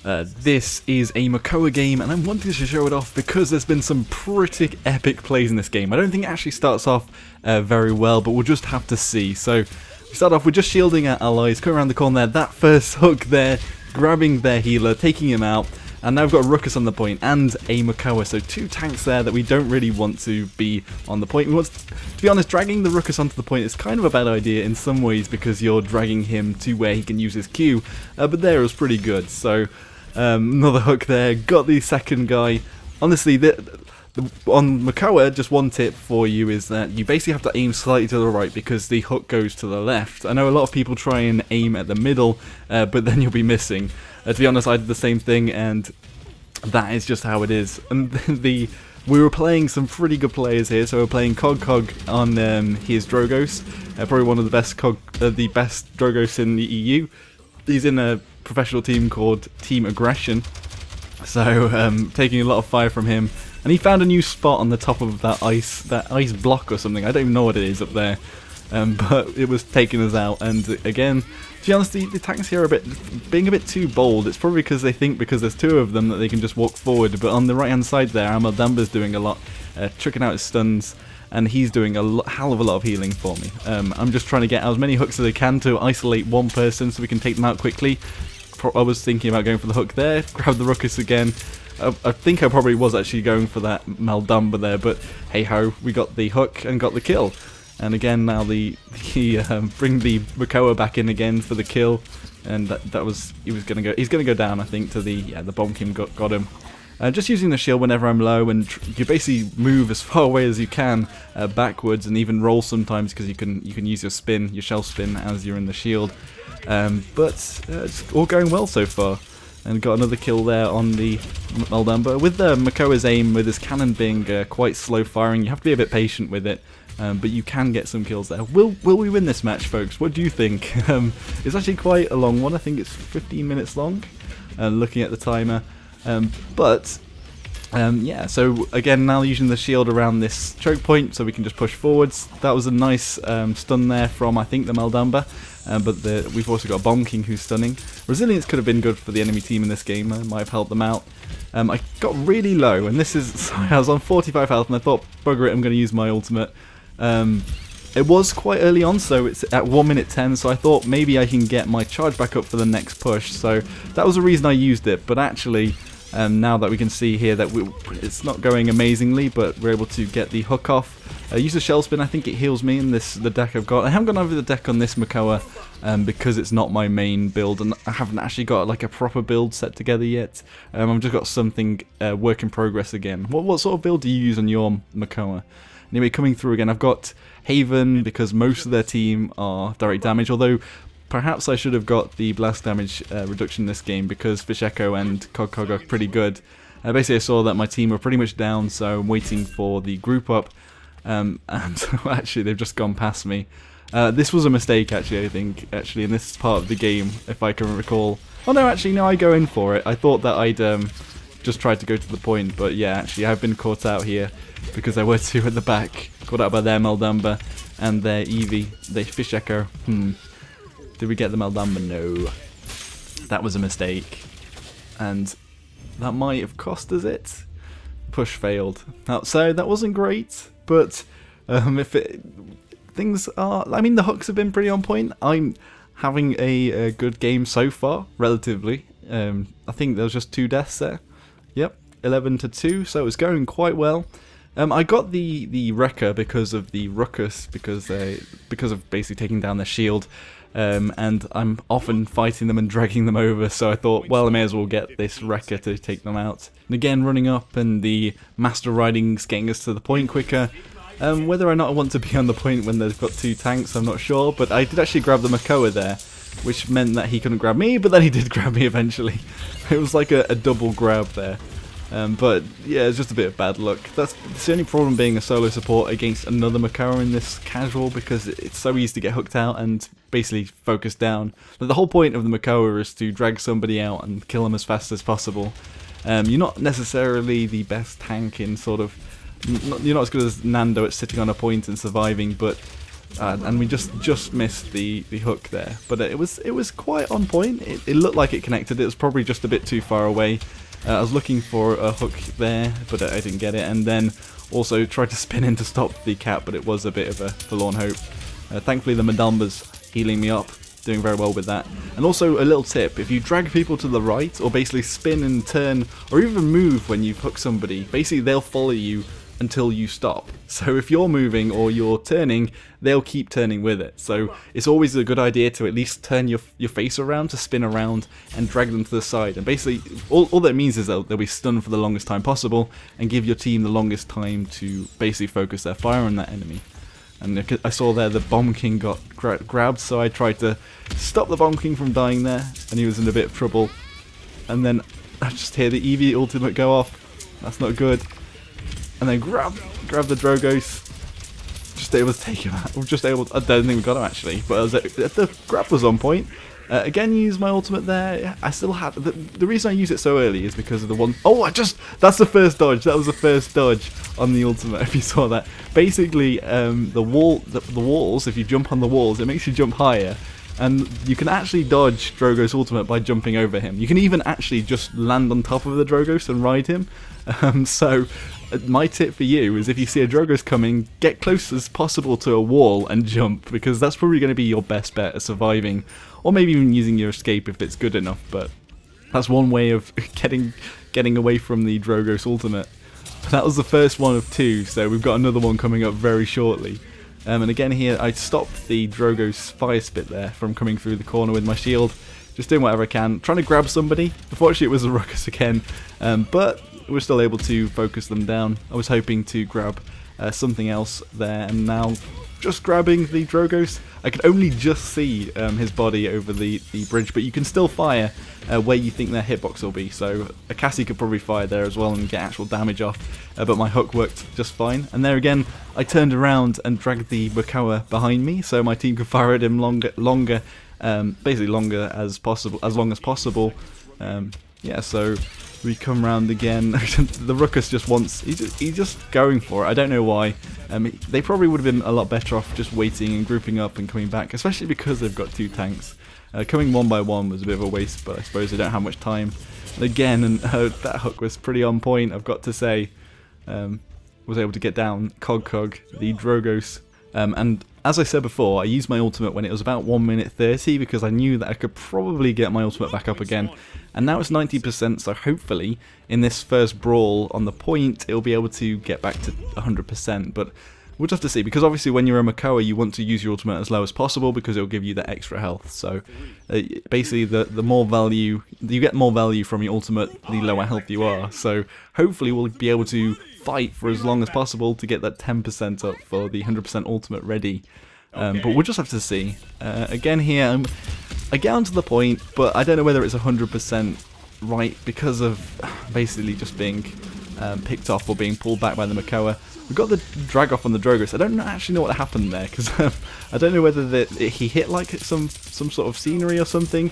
This is a Makoa game, and I'm wanting to show it off because there's been some pretty epic plays in this game. I don't think it actually starts off very well, but we'll just have to see. So, we start off with just shielding our allies, come around the corner there, that first hook there, grabbing their healer, taking him out, and now we've got Ruckus on the point, and a Makoa, so two tanks there that we don't really want to be on the point. We want to be honest, dragging the Ruckus onto the point is kind of a bad idea in some ways because you're dragging him to where he can use his Q, but there it was pretty good, so... another hook there, got the second guy. Honestly, on Makoa, just one tip for you is that you basically have to aim slightly to the right because the hook goes to the left. I know a lot of people try and aim at the middle, but then you'll be missing. To be honest, I did the same thing, and that is just how it is. And we were playing some pretty good players here, so we're playing Cog on his Drogoz, probably one of the best Drogoz in the EU. He's in a professional team called Team Aggression, so taking a lot of fire from him, and he found a new spot on the top of that ice block or something. I don't even know what it is up there, but it was taking us out. And again, to be honest, the tanks here are being a bit too bold. It's probably because they think because there's two of them that they can just walk forward, but on the right hand side there, Damba's doing a lot, tricking out his stuns, and he's doing a hell of a lot of healing for me. I'm just trying to get as many hooks as I can to isolate one person so we can take them out quickly. I was thinking about going for the hook there, grab the Ruckus again. I think I probably was actually going for that Maldamba there, but hey ho, we got the hook and got the kill. And again, now bring the Makoa back in again for the kill, and he's gonna go down, I think, to the bomb king got him. Just using the shield whenever I'm low, and you basically move as far away as you can backwards, and even roll sometimes because you can use your shell spin as you're in the shield. But it's all going well so far, and got another kill there on the Maldamba. With the Makoa's aim, with his cannon being quite slow firing, you have to be a bit patient with it. But you can get some kills there. Will we win this match, folks? What do you think? It's actually quite a long one. I think it's 15 minutes long, looking at the timer. Yeah, so again, now using the shield around this choke point so we can just push forwards. That was a nice stun there from, I think, the Maldamba, but we've also got a Bomb King who's stunning. Resilience could have been good for the enemy team in this game, might have helped them out. I got really low, and this is, sorry, I was on 45 health, and I thought, bugger it, I'm going to use my ultimate. It was quite early on, so it's at 1 minute 10, so I thought maybe I can get my charge back up for the next push, so that was the reason I used it. But actually, now that we can see here that it's not going amazingly, but we're able to get the hook off. Use the shell spin, I think it heals me in the deck I've got. I haven't gone over the deck on this Makoa because it's not my main build, and I haven't actually got like a proper build set together yet. I've just got something work in progress again. What sort of build do you use on your Makoa? Anyway, coming through again, I've got Haven because most of their team are direct damage, although perhaps I should have got the blast damage reduction in this game because Fish Echo and Cog are pretty good. Basically, I saw that my team were pretty much down, so I'm waiting for the group up, and actually they've just gone past me. This was a mistake, actually, I think, in this part of the game, if I can recall. Oh no, actually, no, I go in for it. I thought that I'd just tried to go to the point, but yeah, actually, I've been caught out here because there were two at the back, caught out by their Maldamba and their Eevee, the Fish Echo. Did we get the Maldamba? No. That was a mistake. And that might have cost us it. Push failed. So that wasn't great, but things are... I mean, the hooks have been pretty on point. I'm having a good game so far, relatively. I think there was just 2 deaths there. Yep, 11-2, so it was going quite well. I got the Wrecker because of the Ruckus, because of basically taking down their shield. And I'm often fighting them and dragging them over, so I thought, well, I may as well get this Wrecker to take them out. And again, running up, and the Master Riding's getting us to the point quicker. Whether or not I want to be on the point when they've got 2 tanks, I'm not sure, but I did actually grab the Makoa there, which meant that he couldn't grab me, but then he did grab me eventually. It was like a double grab there. But yeah, it's just a bit of bad luck. That's the only problem being a solo support against another Makoa in this casual, because it's so easy to get hooked out and basically focus down. But the whole point of the Makoa is to drag somebody out and kill them as fast as possible. You're not necessarily the best tank in sort of... You're not as good as Nando at sitting on a point and surviving, but And we just missed the hook there, but it was quite on point. It looked like it connected. It was probably just a bit too far away. I was looking for a hook there, but I didn't get it, and then also tried to spin in to stop the cap, but it was a bit of a forlorn hope. Thankfully the Madamba's healing me up, doing very well with that. And also a little tip, if you drag people to the right, or basically spin and turn, or even move when you've hooked somebody, basically they'll follow you until you stop. So if you're moving or you're turning, they'll keep turning with it. So it's always a good idea to at least turn your face around, to spin around and drag them to the side. And basically all that means is that they'll be stunned for the longest time possible and give your team the longest time to basically focus their fire on that enemy. And I saw there the Bomb King got grabbed, so I tried to stop the Bomb King from dying there, and he was in a bit of trouble. And then I just hear the Eevee ultimate go off. That's not good. And then grab the Drogoz. Just able to take him out. I don't think we got him actually, but the grab was on point. Again, use my ultimate there. I still have the reason I use it so early is because of the one. Oh, that's the first dodge. That was the first dodge on the ultimate. If you saw that, basically the walls. If you jump on the walls, it makes you jump higher. And you can actually dodge Drogoz ultimate by jumping over him. You can even actually just land on top of the Drogoz and ride him. So my tip for you is if you see a Drogoz coming, get close as possible to a wall and jump, because that's probably going to be your best bet at surviving, or maybe even using your escape if it's good enough. But that's one way of getting away from the Drogoz ultimate. That was the first one of two, so we've got another one coming up very shortly. And again here, I stopped the Drogoz fire spit there from coming through the corner with my shield. Just doing whatever I can, trying to grab somebody. Unfortunately it was a Ruckus again, but we're still able to focus them down. I was hoping to grab something else there, and now just grabbing the Drogoz. I could only just see his body over the bridge, but you can still fire where you think their hitbox will be. So a Cassie could probably fire there as well and get actual damage off, but my hook worked just fine. And there again, I turned around and dragged the Makoa behind me, so my team could fire at him basically longer as possible, as long as possible. Yeah, so we come round again. The Ruckus just wants, he's just going for it. I don't know why. They probably would have been a lot better off just waiting and grouping up and coming back, especially because they've got two tanks. Coming one by one was a bit of a waste, but I suppose they don't have much time. And again, and that hook was pretty on point, I've got to say. Was able to get down Cog, the Drogoz. And as I said before, I used my ultimate when it was about 1 minute 30 because I knew that I could probably get my ultimate back up again. And now it's 90%, so hopefully in this first brawl on the point it'll be able to get back to 100%. But we'll just have to see, because obviously when you're a Makoa you want to use your ultimate as low as possible because it'll give you that extra health. So basically the more value, you get more value from your ultimate the lower health you are. So hopefully we'll be able to fight for as long as possible to get that 10% up for the 100% ultimate ready. But we'll just have to see. Again here, I get onto the point, but I don't know whether it's 100% right because of basically just being picked off or being pulled back by the Makoa. We got the drag off on the Drogoz. I don't actually know what happened there because I don't know whether he hit like some sort of scenery or something,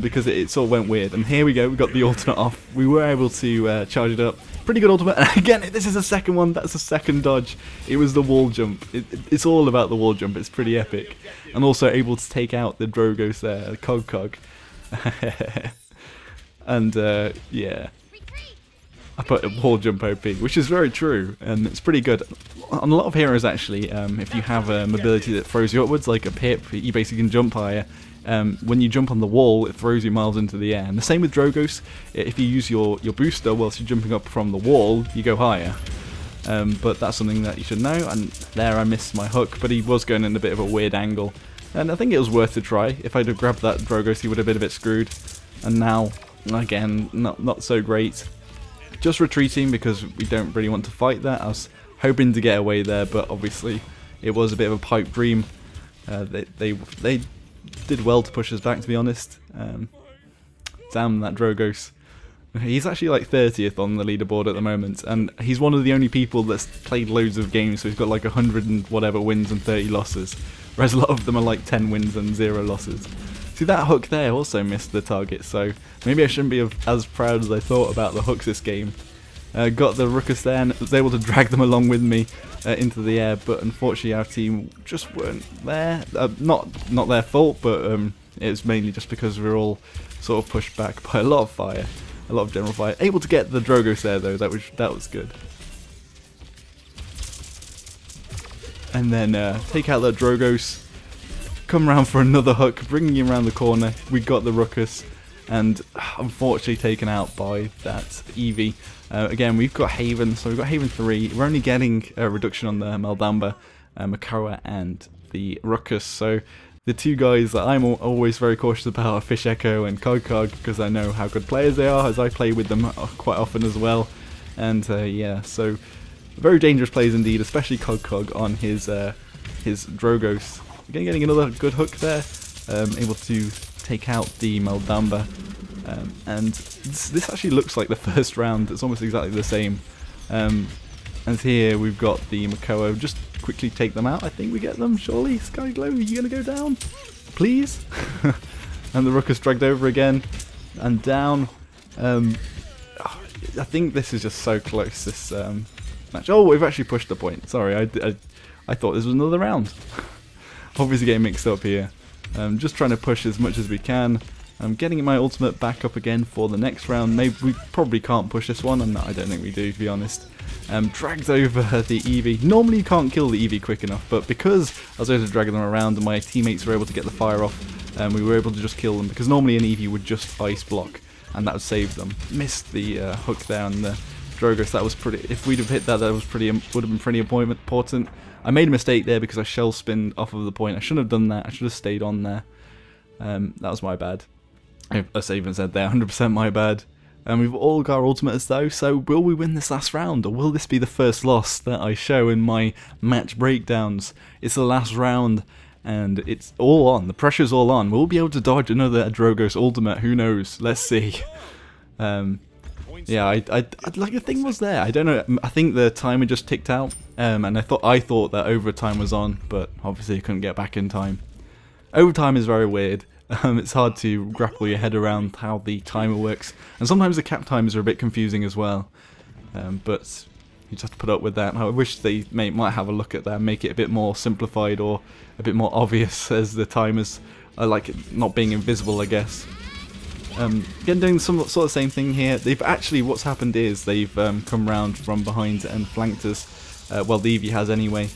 because it sort of went weird. And here we go, we got the ultimate off. We were able to charge it up. Pretty good ultimate. And again, this is the second one. That's the second dodge. It was the wall jump. It's all about the wall jump. It's pretty epic. And also able to take out the Drogoz there, Cog. And yeah. I put a wall jump OP, which is very true, and it's pretty good. On a lot of heroes actually, if you have a mobility that throws you upwards, like a Pip, you basically can jump higher. When you jump on the wall, it throws you miles into the air. And the same with Drogoz. If you use your booster whilst you're jumping up from the wall, you go higher. But that's something that you should know, and there I missed my hook, but he was going in a bit of a weird angle. And I think it was worth a try. If I'd have grabbed that Drogoz, he would have been a bit screwed. And now, again, not so great. Just retreating because we don't really want to fight that. I was hoping to get away there, but obviously it was a bit of a pipe dream. They did well to push us back, to be honest. Damn that Drogoz. He's actually like 30th on the leaderboard at the moment, and he's one of the only people that's played loads of games, so he's got like 100 and whatever wins and 30 losses, whereas a lot of them are like 10 wins and 0 losses. See, that hook there also missed the target, so maybe I shouldn't be as proud as I thought about the hooks this game. got the Ruckus there and was able to drag them along with me into the air, but unfortunately our team just weren't there. Not their fault, but it was mainly just because we were all sort of pushed back by a lot of fire, a lot of general fire. Able to get the Drogoz there though, that was good. And then take out that Drogoz, come around for another hook, bringing him around the corner. We got the Ruckus, and unfortunately taken out by that Eevee. Again, we've got Haven, so we've got Haven 3. We're only getting a reduction on the Meldamba, Makoa, and the Ruckus. So the two guys that I'm always very cautious about are Fish Echo and Cog, because I know how good players they are, as I play with them quite often as well. And yeah, so very dangerous plays indeed, especially Cog on his Drogoz. Again, getting another good hook there, able to take out the Meldamba. And this actually looks like the first round. It's almost exactly the same. And here we've got the Makoa. Just quickly take them out. I think we get them, surely. Skyglow, are you going to go down? Please? And the Ruckus dragged over again. And down. I think this is just so close, this match. Oh, we've actually pushed the point. Sorry, I thought this was another round. Obviously getting mixed up here. Just trying to push as much as we can. I'm getting my ultimate back up again for the next round. Maybe we probably can't push this one, and I don't think we do, to be honest. Dragged over the Eevee. Normally you can't kill the Eevee quick enough, but because I was able to drag them around and my teammates were able to get the fire off, we were able to just kill them, because normally an Eevee would just ice block, and that would save them. Missed the hook there on the Drogoz. That was pretty. If we'd have hit that, would have been pretty important. I made a mistake there because I shell spinned off of the point. I shouldn't have done that. I should have stayed on there. That was my bad. As I even said there, 100% my bad. And we've all got our ultimates though, so will we win this last round, or will this be the first loss that I show in my match breakdowns? It's the last round, and it's all on. The pressure's all on. Will we be able to dodge another Drogoz ultimate? Who knows? Let's see. Yeah, like the thing was there. I don't know. I think the timer just ticked out, and I thought that overtime was on, but obviously I couldn't get back in time. Overtime is very weird. It's hard to grapple your head around how the timer works, and sometimes the cap timers are a bit confusing as well. But you just have to put up with that. I wish they might have a look at that and make it a bit more simplified or a bit more obvious, as the timers are like not being invisible, I guess. Again, doing some sort of same thing here. They've actually, what's happened is they've come round from behind and flanked us. Well, the Eevee has anyway,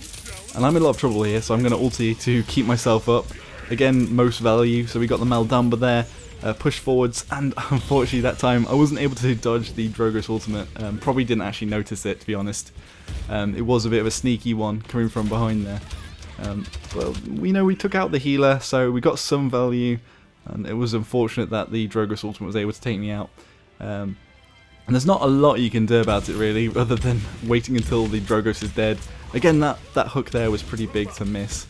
and I'm in a lot of trouble here, so I'm going to ulti to keep myself up. Again, most value, so we got the Meldamba there, push forwards, and unfortunately that time I wasn't able to dodge the Drogoz ultimate. Probably didn't actually notice it, to be honest. It was a bit of a sneaky one coming from behind there. Well, we know we took out the healer, so we got some value, and it was unfortunate that the Drogoz ultimate was able to take me out. And there's not a lot you can do about it really, other than waiting until the Drogoz is dead. Again, that hook there was pretty big to miss.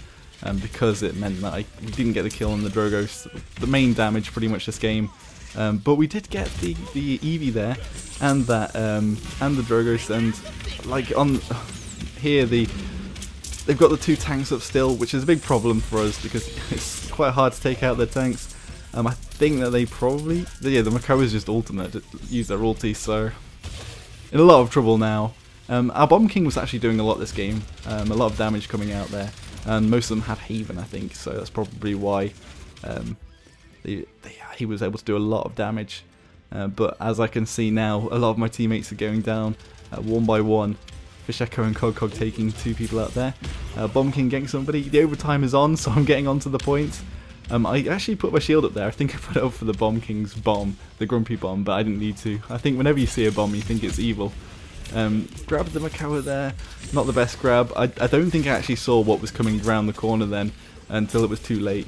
Because it meant that we didn't get the kill on the Drogoz, the main damage pretty much this game. But we did get the Eevee there, and that and the Drogoz, and like on here they've got the two tanks up still, which is a big problem for us because it's quite hard to take out their tanks. I think that they probably, yeah, the Makoa is just ultimate, use their ulti, so in a lot of trouble now. Our Bomb King was actually doing a lot this game, a lot of damage coming out there. And most of them had Haven, I think, so that's probably why he was able to do a lot of damage. But as I can see now, a lot of my teammates are going down one by one. Fish Echo and Cog taking two people out there. Bomb King getting somebody. The overtime is on, so I'm getting onto the point. I actually put my shield up there. I think I put it up for the Bomb King's bomb, the Grumpy bomb, but I didn't need to. I think whenever you see a bomb, you think it's evil. Grabbed the Makoa there, not the best grab. I don't think I actually saw what was coming around the corner then until it was too late,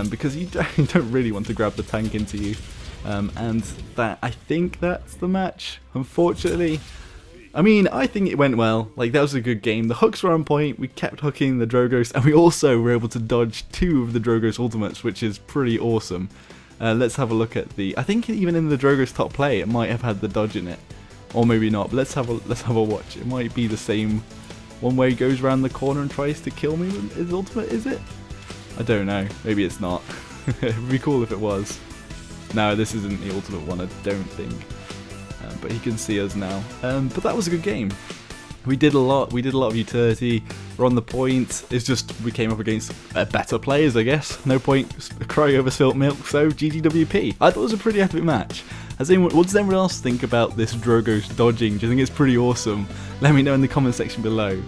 because you don't really want to grab the tank into you, and that, I think that's the match, unfortunately. I mean, I think it went well. Like, that was a good game. The hooks were on point, we kept hooking the Drogoz, and we also were able to dodge two of the Drogoz ultimates, which is pretty awesome. Let's have a look at I think even in the Drogoz top play it might have had the dodge in it. Or maybe not, but let's have a watch. It might be the same one where he goes around the corner and tries to kill me with his ultimate, is it? I don't know. Maybe it's not. It would be cool if it was. No, this isn't the ultimate one, I don't think. but he can see us now. But that was a good game. We did a lot of utility, we're on the point. It's just we came up against better players, I guess. No point crying over spilt milk, so GGWP. I thought it was a pretty epic match. What does everyone else think about this Drogoz dodging? Do you think it's pretty awesome? Let me know in the comment section below.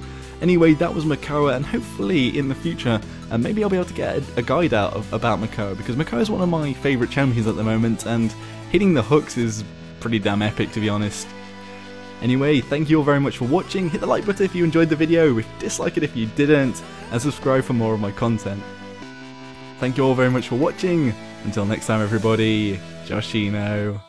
Anyway, that was Makoa, and hopefully in the future, maybe I'll be able to get a guide out about Makoa, because Makoa is one of my favourite champions at the moment, and hitting the hooks is pretty damn epic, to be honest. Anyway, thank you all very much for watching. Hit the like button if you enjoyed the video, dislike it if you didn't, and subscribe for more of my content. Thank you all very much for watching. Until next time, everybody, Joshino.